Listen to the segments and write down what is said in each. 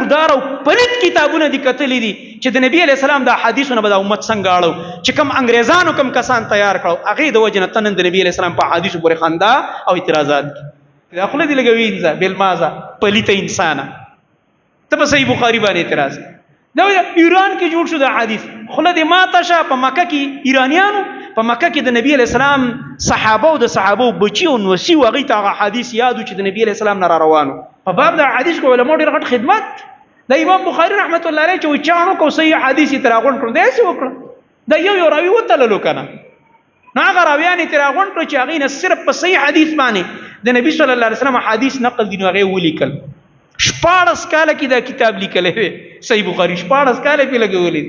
مردار او پلیت کتابونه دي کتلې دي چې د نبی علیہ السلام د حدیثونو به د امت څنګه اړو چې کم انګریزانو کم کسان تیار کړو هغه د وجنه تنن د نبی علیہ السلام په حدیثو پورې خندا او اعتراضات دا خپل دي لګوي انځه بل مازه پلیت انسان ته په صحیح بخاری باندې اعتراض دا ایران کې جوړ شو د حدیث خله د ماته شه په مکه کې ایرانیانو په مکه کې د نبی علیہ السلام صحابه او د صحابه بچیو نوسی وغه ته حدیث یادو چې د نبی علیہ السلام نه روانو په باب د حدیث کو علماء ډېر غټ خدمت د امام بخاری رحمت الله علیه چې چانو کو صحیح حدیث تراغون کړو دا څه وکړه دا یو راوی وتللو کنه نو هغه راویان تراغون کړو چې هغه نه صرف په صحیح حدیث باندې د نبی صلی الله علیه وسلم حدیث نقل دي نو هغه ولیکل 14 کاله کې دا کتاب لیکلی وي صحیح بخاری 14 کاله په لګولې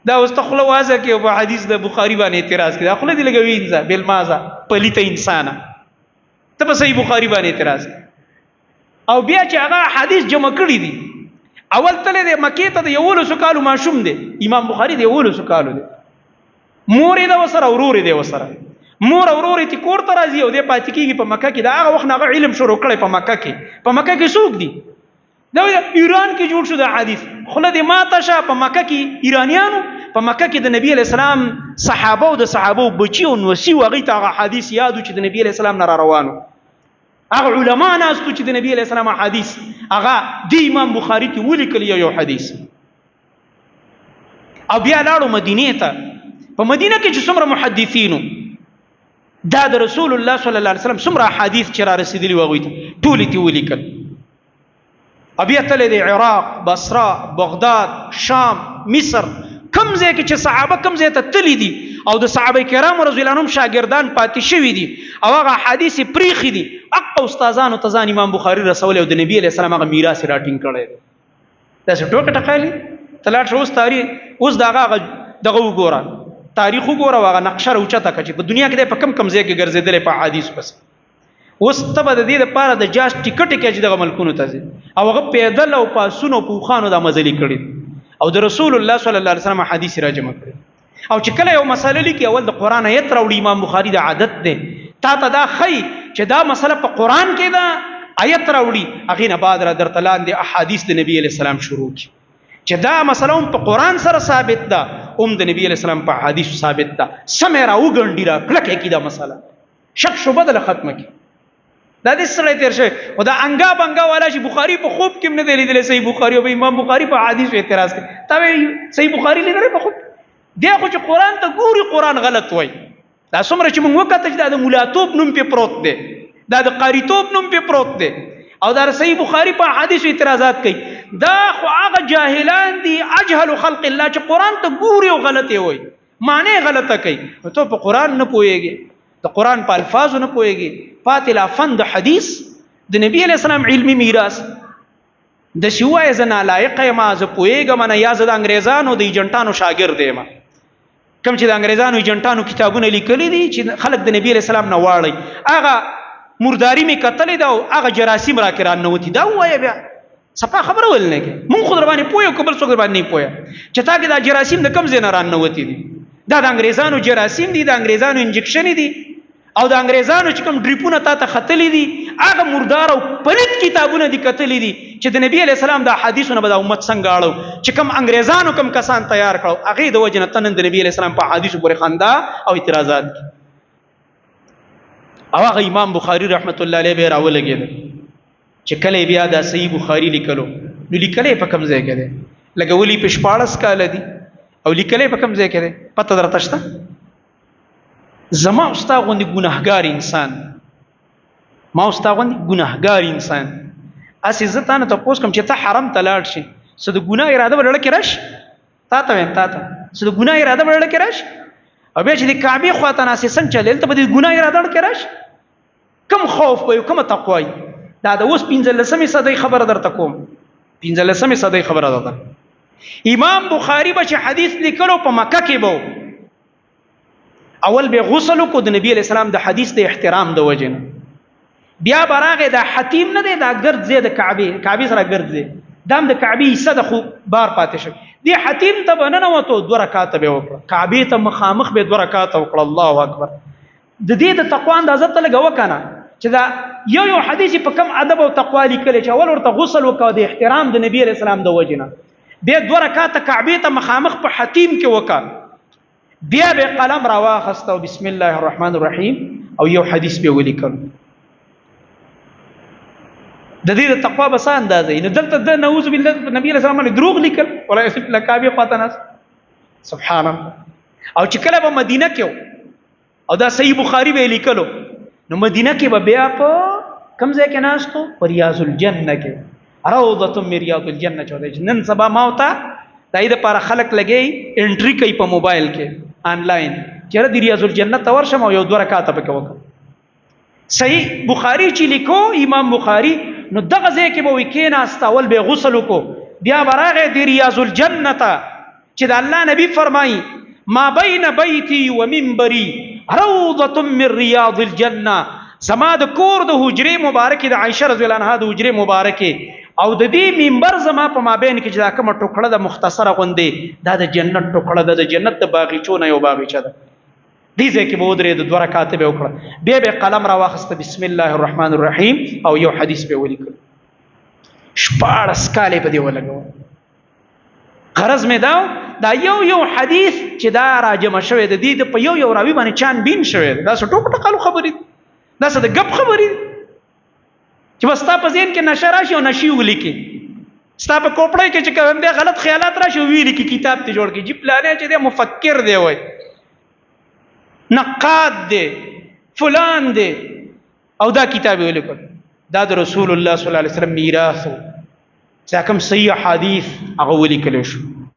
دا واستخله وازه کې په حدیث د بخاری باندې اعتراض کړي خپل دي لګوي انځه بل مازه پلیت انسان ته په صحیح بخاری باندې اعتراض او بیا چې هغه حدیث جمع کړی دي اول تله د مکې ته د یولو سکالو ماشوم دی امام بخاری د یولو سکالو دی مور د وسره اورور دی وسره مور اورور تی کور ته راځي او د پاتې کیږي په مکه کې دا هغه وخت هغه علم شروع کړي په مکه کې څوک دي دا ایران کې جوړ شو د حدیث خله د ماته شه په مکه کې ایرانیانو په مکه کې د نبی علیہ السلام صحابه او د صحابه بچیو نوسی وغه ته حدیث یادو چې د نبی علیہ السلام نه روانو هغه علما ناس چې د نبی علیہ السلام حدیث هغه د امام بخاری ته ولیکل یو حدیث او بیا لاړو مدینه ته په مدینه کې چې څومره محدثینو دا د رسول الله صلی الله علیه وسلم څومره حدیث چې را رسیدلی وغه ته ټول تی ولیکل ابي اتل د عراق بصره بغداد شام مصر کم ځای کې چې صحابه کم ځای ته تللی دي او د صحابه کرام رضی الله عنهم شاګردان پاتې شوی دي او هغه حدیث پریخي دي اق استادانو تزان امام بخاری رسول او د نبی علیہ السلام هغه میراث راټینګ کړی دا څه ټوکه ټکالي تلاټ اوس تاریخ اوس دغه وګوره تاریخ وګوره هغه نقشه راوچته کړي په دنیا کې په کم ځای کې ګرځیدل په حدیث پس اوس ته د دې لپاره د جاز ټیکټ کې چې دغه ملکونو ته او هغه پیدل او پاسونو پوخانو د مزلي کړي او د رسول الله صلی الله علیه وسلم حدیث را جمع کړي او چې کله یو مسله لیکي اول د قران آیت راوړي امام بخاری د عادت ده تا دا خی چې دا مسله په قران کې ده آیت راوړي هغه نه بعد را درتلان دي احادیث د نبی علیہ السلام شروع کی چې دا مسله په قران سره ثابت ده د نبی علیہ السلام په حدیث ثابت ده سمه را وګڼډی را کلکه کی دا مسله شک شوبه د ختمه کی دا د سره تیر شي او دا انګا بنګا والا چې بخاری په خوب کې نه دی لیدل صحیح بخاری او امام بخاری په حدیث اعتراض کوي تا صحیح بخاری لیدل په خوب دی خو چې قران ته ګوري قران غلط وای دا څومره چې موږ وکړه چې د مولاتوب نوم په پروت دی دا د قاریتوب نوم په پروت دی او دا صحیح بخاری په حدیث اعتراضات کوي دا خو هغه جاهلان دي اجهل خلق الله چې قران ته ګوري او غلطي وای معنی غلطه کوي ته په قران نه پويږي د قران په الفاظو نه پويږي فاتل فند حدیث د نبی علیہ السلام علمی میراث د شوای زنا لایق ما ز پويګم نه یا ز د انګريزانو د ایجنټانو شاګرد یم کوم چې د انګريزانو ایجنټانو کتابونه لیکلي دي چې خلک د نبی علیہ السلام نه واړي هغه مرداری می قتل دا هغه جراثیم را کران نه وتی دا وای بیا صفه خبره ولنه کې مونږ خو در باندې پوهه کوبل څوک باندې نه پوهه چې تا کې دا جراثیم د کم زین ران نه وتی دي دا د انګريزانو جراثیم دي د انګريزانو انجکشن دي او د انګريزانو چې کوم ډریپونه تا ته خطلې دي هغه مردار او پلیت کتابونه دي کتلې دي چې د نبی علیہ السلام د حدیثونو به د امت څنګه اړو چې کوم انګريزانو کوم کسان تیار کړو هغه د وجنه تنن د نبی علیہ السلام په حدیثو پورې خندا او اعتراضات او هغه امام بخاری رحمت الله علیه به راولګید چې کله بیا دا صحیح بخاری لیکلو نو لیکلې په کوم ځای کې ده لګولې په 14 کال دي او لیکلې په کوم ځای کې ده پته درته شته زما استاد غوندي ګناهګار انسان ما استاد غوندي ګناهګار انسان اسی زه تانه ته پوس کوم چې ته حرم ته لاړ شي څه د ګناه اراده ورل کې راش تا ته څه د ګناه اراده ورل کې راش او بیا چې د کعبه خواته ناسسن چلل ته به د ګناه اراده ورل کې راش کم خوف به کوم تقوا دا د اوس 15 صدې خبره درته کوم 15 صدې خبره ده امام بخاری به چې حدیث لیکلو په مکه کې وو اول به غسل کو د نبی علیہ السلام د حدیث د احترام د وجه بیا براغه د حتیم نه د ګرد زید کعبه سره ګرد زید دام د کعبه صدخ بار پاتې شو دی حتیم ته بننه وته 2 رکعات به وکړه کعبه ته مخامخ به 2 رکعات وکړه الله اکبر د دې د تقوا اندازه ته لګو کنه چې چې دا یو حدیث په کم ادب او تقوا لیکل چې اول ورته غسل وکاو د احترام د نبی علیہ السلام د وجنه، بیا 2 رکعات کعبه ته مخامخ په حتیم کې وکا، بیا به قلم را واخست او بسم الله الرحمن الرحیم او یو حدیث به ولیکل. د دې د تقوا بس اندازې نه دلته د نعوذ بالله نبی علیہ السلام باندې دروغ لیکل ولا اسف لکابه قطنس سبحان الله. او چې کله په مدینه کې او دا صحیح بخاری به لیکلو نو مدینه کې به بیا په کوم ځای کې ناستو پر ریاض الجنه کې روضه من ریاض الجنه چوي. نن سبا ما وتا دای د پر خلق لګي انټری کوي په موبایل کې آنلاین چیرې د ریاض الجنه تور شم او یو 2 رکعات پکې وکړه. صحیح بخاری چې لیکو امام بخاری نو دغه ځای کې به وکیناست اول به غسل وکړو بیا براغه د ریاض الجنه ته چې د الله نبی فرمایي ما بین بیتی و منبری روضه من ریاض الجنه، زما د کور د حجره مبارکه د عائشه رضی الله عنها د حجره مبارکه او د دې منبر زما په مابین کې چې دا کومه ټوکړه د مختصره غوندې دا د جنت ټوکړه د جنت د باغچو نه یو باغچه ده. دې ځکه به ودرې د 2 رکعات به وکړه، بیا به قلم را واخست بسم الله الرحمن الرحیم او یو حدیث به ولیکل. 14 کاله په دې ولګو. غرض مې دا یو حدیث چې دا راجمه شوی د دې په یو راوی باندې چان بین شوی دا څه ټوک ټکالو خبرې دا څه د غب خبرې چې وستا په ذهن کې نشه راشي او نشي ولیکي، ستا په کوپړې کې چې کوم دې غلط خیالات راشي ویل کی کتاب ته جوړ کی جی پلانې چې دې مفکر دی وای نقاد دی فلان دی او دا کتاب ولیکل. دا د رسول الله صلی الله علیه وسلم میراث چې کوم صحیح حدیث هغه ولیکل شو.